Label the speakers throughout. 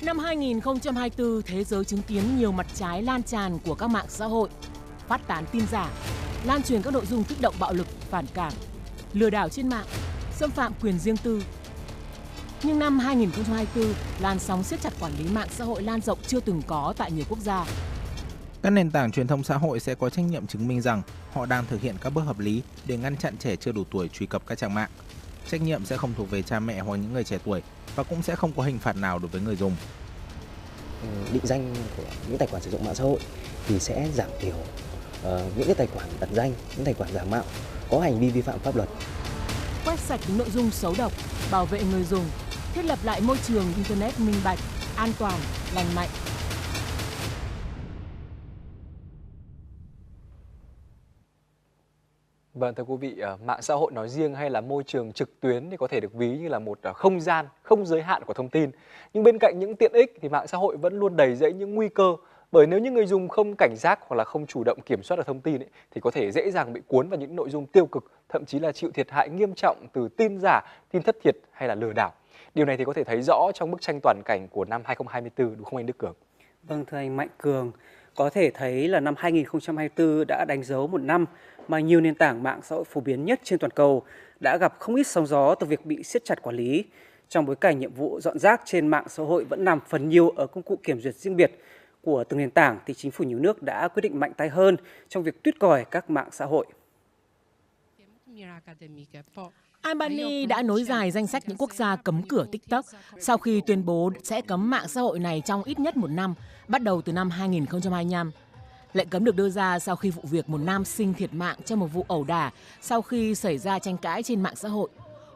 Speaker 1: Năm 2024, thế giới chứng kiến nhiều mặt trái lan tràn của các mạng xã hội, phát tán tin giả, lan truyền các nội dung kích động bạo lực, phản cảm, lừa đảo trên mạng, xâm phạm quyền riêng tư. Nhưng năm 2024, làn sóng siết chặt quản lý mạng xã hội lan rộng chưa từng có tại nhiều quốc gia.
Speaker 2: Các nền tảng truyền thông xã hội sẽ có trách nhiệm chứng minh rằng họ đang thực hiện các bước hợp lý để ngăn chặn trẻ chưa đủ tuổi truy cập các trang mạng. Trách nhiệm sẽ không thuộc về cha mẹ hoặc những người trẻ tuổi và cũng sẽ không có hình phạt nào đối với người dùng.
Speaker 3: Định danh của những tài khoản sử dụng mạng xã hội thì sẽ giảm thiểu những cái tài khoản ẩn danh, những tài khoản giả mạo có hành vi vi phạm pháp luật.
Speaker 1: Quét sạch những nội dung xấu độc, bảo vệ người dùng, thiết lập lại môi trường Internet minh bạch, an toàn, lành mạnh.
Speaker 4: Vâng, thưa quý vị, mạng xã hội nói riêng hay là môi trường trực tuyến thì có thể được ví như là một không gian không giới hạn của thông tin. Nhưng bên cạnh những tiện ích thì mạng xã hội vẫn luôn đầy rẫy những nguy cơ. Bởi nếu như người dùng không cảnh giác hoặc là không chủ động kiểm soát được thông tin thì có thể dễ dàng bị cuốn vào những nội dung tiêu cực, thậm chí là chịu thiệt hại nghiêm trọng từ tin giả, tin thất thiệt hay là lừa đảo. Điều này thì có thể thấy rõ trong bức tranh toàn cảnh của năm 2024, đúng không anh Đức Cường?
Speaker 5: Vâng, thưa anh Mạnh Cường, có thể thấy là năm 2024 đã đánh dấu một năm mà nhiều nền tảng mạng xã hội phổ biến nhất trên toàn cầu đã gặp không ít sóng gió từ việc bị siết chặt quản lý. Trong bối cảnh nhiệm vụ dọn rác trên mạng xã hội vẫn nằm phần nhiều ở công cụ kiểm duyệt riêng biệt của từng nền tảng, thì chính phủ nhiều nước đã quyết định mạnh tay hơn trong việc tuýt còi các mạng xã hội.
Speaker 1: Albania đã nối dài danh sách những quốc gia cấm cửa TikTok sau khi tuyên bố sẽ cấm mạng xã hội này trong ít nhất một năm, bắt đầu từ năm 2025. Lệnh cấm được đưa ra sau khi vụ việc một nam sinh thiệt mạng trong một vụ ẩu đả sau khi xảy ra tranh cãi trên mạng xã hội.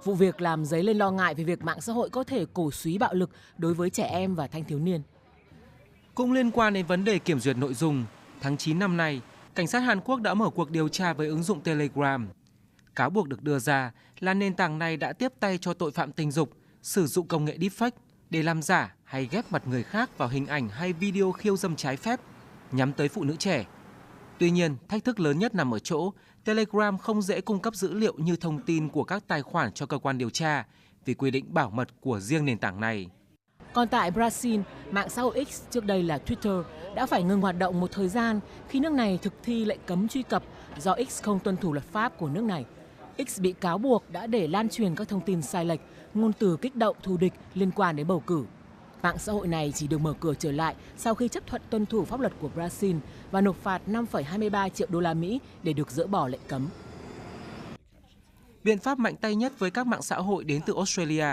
Speaker 1: Vụ việc làm dấy lên lo ngại về việc mạng xã hội có thể cổ súy bạo lực đối với trẻ em và thanh thiếu niên.
Speaker 6: Cũng liên quan đến vấn đề kiểm duyệt nội dung, tháng 9 năm nay, cảnh sát Hàn Quốc đã mở cuộc điều tra với ứng dụng Telegram. Cáo buộc được đưa ra là nền tảng này đã tiếp tay cho tội phạm tình dục, sử dụng công nghệ deepfake để làm giả hay ghép mặt người khác vào hình ảnh hay video khiêu dâm trái phép, nhắm tới phụ nữ trẻ. Tuy nhiên, thách thức lớn nhất nằm ở chỗ Telegram không dễ cung cấp dữ liệu như thông tin của các tài khoản cho cơ quan điều tra vì quy định bảo mật của riêng nền tảng này.
Speaker 1: Còn tại Brazil, mạng xã hội X, trước đây là Twitter, đã phải ngừng hoạt động một thời gian khi nước này thực thi lệnh cấm truy cập do X không tuân thủ luật pháp của nước này. X bị cáo buộc đã để lan truyền các thông tin sai lệch, ngôn từ kích động thù địch liên quan đến bầu cử. Mạng xã hội này chỉ được mở cửa trở lại sau khi chấp thuận tuân thủ pháp luật của Brazil và nộp phạt 5,23 triệu đô la Mỹ để được dỡ bỏ lệnh cấm.
Speaker 6: Biện pháp mạnh tay nhất với các mạng xã hội đến từ Australia.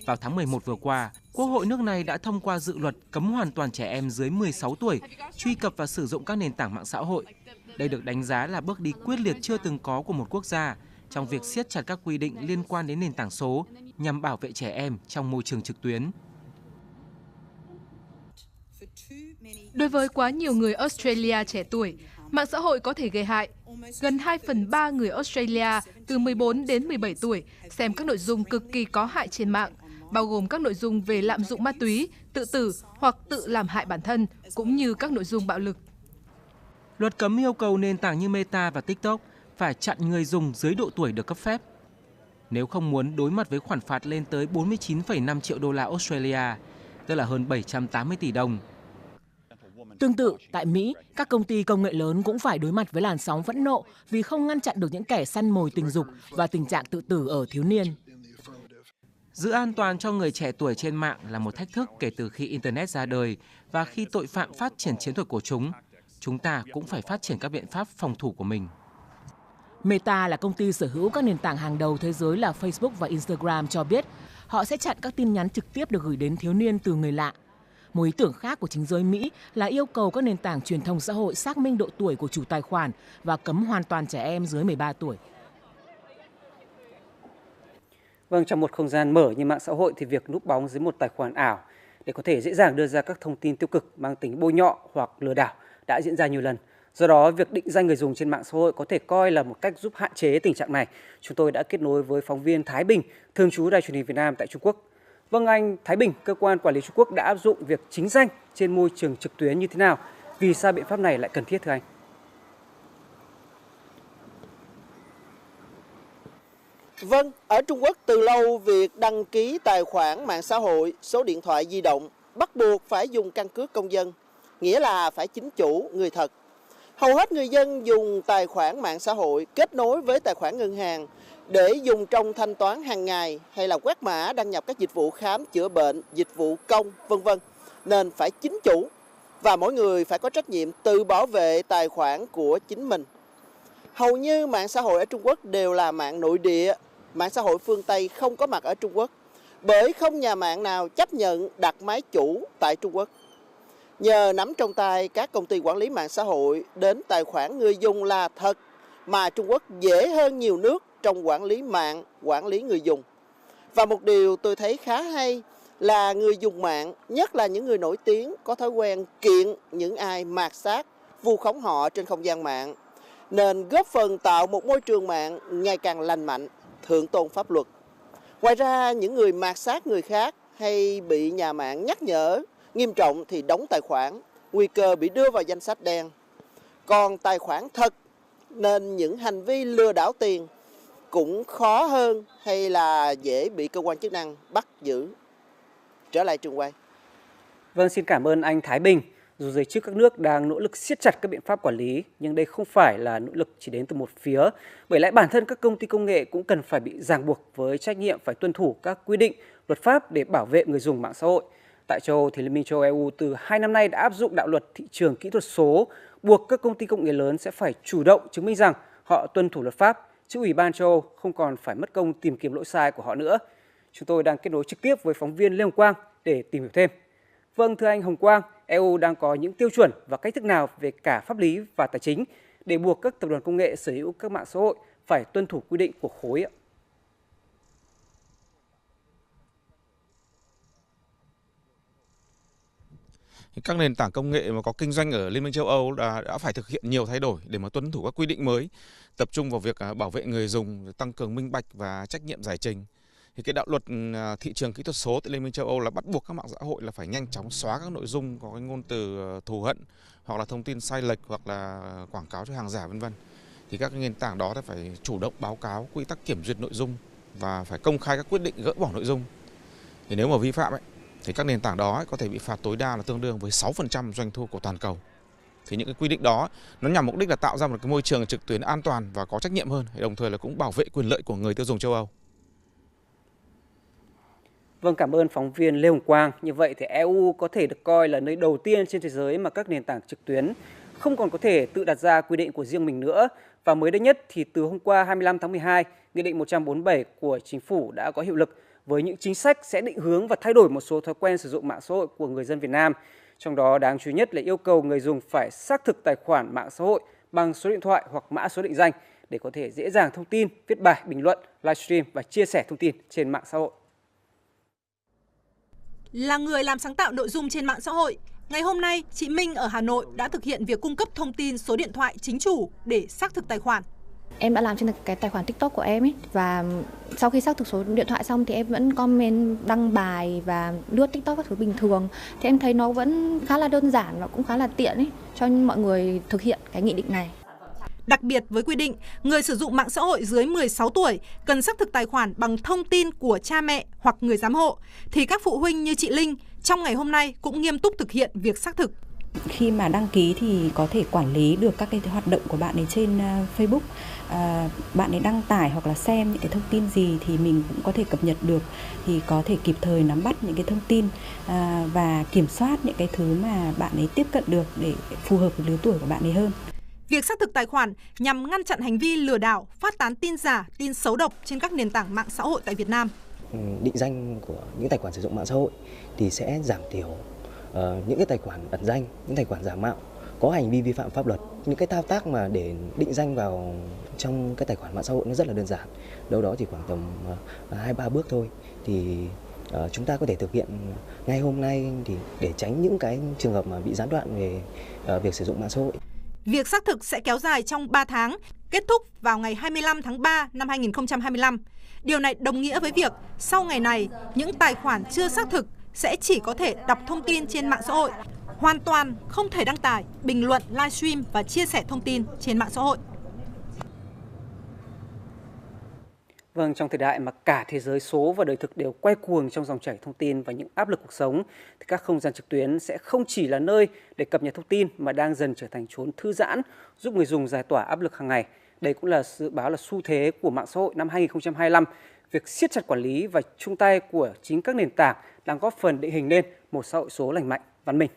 Speaker 6: Vào tháng 11 vừa qua, Quốc hội nước này đã thông qua dự luật cấm hoàn toàn trẻ em dưới 16 tuổi truy cập và sử dụng các nền tảng mạng xã hội. Đây được đánh giá là bước đi quyết liệt chưa từng có của một quốc gia trong việc siết chặt các quy định liên quan đến nền tảng số nhằm bảo vệ trẻ em trong môi trường trực tuyến.
Speaker 7: Đối với quá nhiều người Australia trẻ tuổi, mạng xã hội có thể gây hại. Gần 2/3 người Australia từ 14 đến 17 tuổi xem các nội dung cực kỳ có hại trên mạng, bao gồm các nội dung về lạm dụng ma túy, tự tử hoặc tự làm hại bản thân, cũng như các nội dung bạo lực.
Speaker 6: Luật cấm yêu cầu nền tảng như Meta và TikTok phải chặn người dùng dưới độ tuổi được cấp phép. Nếu không muốn đối mặt với khoản phạt lên tới 49,5 triệu đô la Australia, tức là hơn 780 tỷ đồng.
Speaker 1: Tương tự, tại Mỹ, các công ty công nghệ lớn cũng phải đối mặt với làn sóng phẫn nộ vì không ngăn chặn được những kẻ săn mồi tình dục và tình trạng tự tử ở thiếu niên.
Speaker 6: Giữ an toàn cho người trẻ tuổi trên mạng là một thách thức kể từ khi Internet ra đời và khi tội phạm phát triển chiến thuật của chúng. Chúng ta cũng phải phát triển các biện pháp phòng thủ của mình.
Speaker 1: Meta là công ty sở hữu các nền tảng hàng đầu thế giới là Facebook và Instagram cho biết họ sẽ chặn các tin nhắn trực tiếp được gửi đến thiếu niên từ người lạ. Một ý tưởng khác của chính giới Mỹ là yêu cầu các nền tảng truyền thông xã hội xác minh độ tuổi của chủ tài khoản và cấm hoàn toàn trẻ em dưới 13 tuổi.
Speaker 5: Vâng, trong một không gian mở như mạng xã hội thì việc núp bóng dưới một tài khoản ảo để có thể dễ dàng đưa ra các thông tin tiêu cực mang tính bôi nhọ hoặc lừa đảo đã diễn ra nhiều lần. Do đó, việc định danh người dùng trên mạng xã hội có thể coi là một cách giúp hạn chế tình trạng này. Chúng tôi đã kết nối với phóng viên Thái Bình, thường trú Đài Truyền hình Việt Nam tại Trung Quốc. Vâng, anh Thái Bình, cơ quan quản lý Trung Quốc đã áp dụng việc chính danh trên môi trường trực tuyến như thế nào? Vì sao biện pháp này lại cần thiết thưa anh?
Speaker 8: Vâng, ở Trung Quốc từ lâu việc đăng ký tài khoản mạng xã hội, số điện thoại di động bắt buộc phải dùng căn cước công dân, nghĩa là phải chính chủ, người thật. Hầu hết người dân dùng tài khoản mạng xã hội kết nối với tài khoản ngân hàng để dùng trong thanh toán hàng ngày hay là quét mã đăng nhập các dịch vụ khám chữa bệnh, dịch vụ công, v.v. Nên phải chính chủ và mỗi người phải có trách nhiệm tự bảo vệ tài khoản của chính mình. Hầu như mạng xã hội ở Trung Quốc đều là mạng nội địa, mạng xã hội phương Tây không có mặt ở Trung Quốc, bởi không nhà mạng nào chấp nhận đặt máy chủ tại Trung Quốc. Nhờ nắm trong tay các công ty quản lý mạng xã hội đến tài khoản người dùng là thật, mà Trung Quốc dễ hơn nhiều nước trong quản lý mạng, quản lý người dùng. Và một điều tôi thấy khá hay là người dùng mạng, nhất là những người nổi tiếng, có thói quen kiện những ai mạt sát, vu khống họ trên không gian mạng, nên góp phần tạo một môi trường mạng ngày càng lành mạnh, thượng tôn pháp luật. Ngoài ra, những người mạt sát người khác hay bị nhà mạng nhắc nhở nghiêm trọng thì đóng tài khoản, nguy cơ bị đưa vào danh sách đen. Còn tài khoản thật nên những hành vi lừa đảo tiền cũng khó hơn hay là dễ bị cơ quan chức năng bắt giữ. Trở lại trường quay.
Speaker 5: Vâng, xin cảm ơn anh Thái Bình. Dù giới chức các nước đang nỗ lực siết chặt các biện pháp quản lý, nhưng đây không phải là nỗ lực chỉ đến từ một phía, bởi lẽ bản thân các công ty công nghệ cũng cần phải bị ràng buộc với trách nhiệm phải tuân thủ các quy định, luật pháp để bảo vệ người dùng mạng xã hội. Tại châu Âu, thì Liên minh châu EU từ 2 năm nay đã áp dụng đạo luật thị trường kỹ thuật số, buộc các công ty công nghệ lớn sẽ phải chủ động chứng minh rằng họ tuân thủ luật pháp, chứ Ủy ban châu Âu không còn phải mất công tìm kiếm lỗi sai của họ nữa. Chúng tôi đang kết nối trực tiếp với phóng viên Lê Hồng Quang để tìm hiểu thêm. Vâng, thưa anh Hồng Quang, EU đang có những tiêu chuẩn và cách thức nào về cả pháp lý và tài chính để buộc các tập đoàn công nghệ sở hữu các mạng xã hội phải tuân thủ quy định của khối ạ?
Speaker 9: Các nền tảng công nghệ mà có kinh doanh ở Liên minh châu Âu đã phải thực hiện nhiều thay đổi để mà tuân thủ các quy định mới, tập trung vào việc bảo vệ người dùng, tăng cường minh bạch và trách nhiệm giải trình. Thì cái đạo luật thị trường kỹ thuật số tại Liên minh châu Âu là bắt buộc các mạng xã hội là phải nhanh chóng xóa các nội dung có cái ngôn từ thù hận hoặc là thông tin sai lệch hoặc là quảng cáo cho hàng giả v.v. Thì các nền tảng đó phải chủ động báo cáo quy tắc kiểm duyệt nội dung và phải công khai các quyết định gỡ bỏ nội dung. Thì nếu mà vi phạm thì các nền tảng đó có thể bị phạt tối đa là tương đương với 6% doanh thu của toàn cầu. Thì những cái quy định đó nó nhằm mục đích là tạo ra một cái môi trường trực tuyến an toàn và có trách nhiệm hơn, đồng thời là cũng bảo vệ quyền lợi của người tiêu dùng châu Âu.
Speaker 5: Vâng, cảm ơn phóng viên Lê Hồng Quang. Như vậy thì EU có thể được coi là nơi đầu tiên trên thế giới mà các nền tảng trực tuyến không còn có thể tự đặt ra quy định của riêng mình nữa. Và mới đây nhất thì từ hôm qua 25 tháng 12, Nghị định 147 của Chính phủ đã có hiệu lực với những chính sách sẽ định hướng và thay đổi một số thói quen sử dụng mạng xã hội của người dân Việt Nam. Trong đó đáng chú ý nhất là yêu cầu người dùng phải xác thực tài khoản mạng xã hội bằng số điện thoại hoặc mã số định danh để có thể dễ dàng thông tin, viết bài, bình luận, livestream và chia sẻ thông tin trên mạng xã hội.
Speaker 10: Là người làm sáng tạo nội dung trên mạng xã hội, ngày hôm nay chị Minh ở Hà Nội đã thực hiện việc cung cấp thông tin số điện thoại chính chủ để xác thực tài khoản.
Speaker 11: Em đã làm trên cái tài khoản TikTok của em ấy, và sau khi xác thực số điện thoại xong thì em vẫn comment đăng bài và lướt TikTok các thứ bình thường. Thì em thấy nó vẫn khá là đơn giản và cũng khá là tiện ấy cho mọi người thực hiện cái nghị định này.
Speaker 10: Đặc biệt với quy định, người sử dụng mạng xã hội dưới 16 tuổi cần xác thực tài khoản bằng thông tin của cha mẹ hoặc người giám hộ, thì các phụ huynh như chị Linh trong ngày hôm nay cũng nghiêm túc thực hiện việc xác thực.
Speaker 12: Khi mà đăng ký thì có thể quản lý được các cái hoạt động của bạn ấy trên Facebook. Bạn ấy đăng tải hoặc là xem những cái thông tin gì thì mình cũng có thể cập nhật được, thì có thể kịp thời nắm bắt những cái thông tin và kiểm soát những cái thứ mà bạn ấy tiếp cận được để phù hợp với lứa tuổi của bạn ấy hơn.
Speaker 10: Việc xác thực tài khoản nhằm ngăn chặn hành vi lừa đảo, phát tán tin giả, tin xấu độc trên các nền tảng mạng xã hội tại Việt Nam.
Speaker 3: Định danh của những tài khoản sử dụng mạng xã hội thì sẽ giảm thiểu những cái tài khoản ẩn danh, những tài khoản giả mạo có hành vi vi phạm pháp luật. Những cái thao tác mà để định danh vào trong cái tài khoản mạng xã hội nó rất là đơn giản, đâu đó chỉ khoảng tầm 2-3 bước thôi. Thì chúng ta có thể thực hiện ngay hôm nay thì để tránh những cái trường hợp mà bị gián đoạn về việc sử dụng mạng xã hội.
Speaker 10: Việc xác thực sẽ kéo dài trong 3 tháng, kết thúc vào ngày 25 tháng 3 năm 2025. Điều này đồng nghĩa với việc sau ngày này, những tài khoản chưa xác thực sẽ chỉ có thể đọc thông tin trên mạng xã hội, hoàn toàn không thể đăng tải, bình luận, livestream và chia sẻ thông tin trên mạng xã hội.
Speaker 5: Vâng, trong thời đại mà cả thế giới số và đời thực đều quay cuồng trong dòng chảy thông tin và những áp lực cuộc sống, thì các không gian trực tuyến sẽ không chỉ là nơi để cập nhật thông tin mà đang dần trở thành chốn thư giãn, giúp người dùng giải tỏa áp lực hàng ngày. Đây cũng là dự báo là xu thế của mạng xã hội năm 2025. Việc siết chặt quản lý và chung tay của chính các nền tảng đang góp phần định hình nên một xã hội số lành mạnh, văn minh.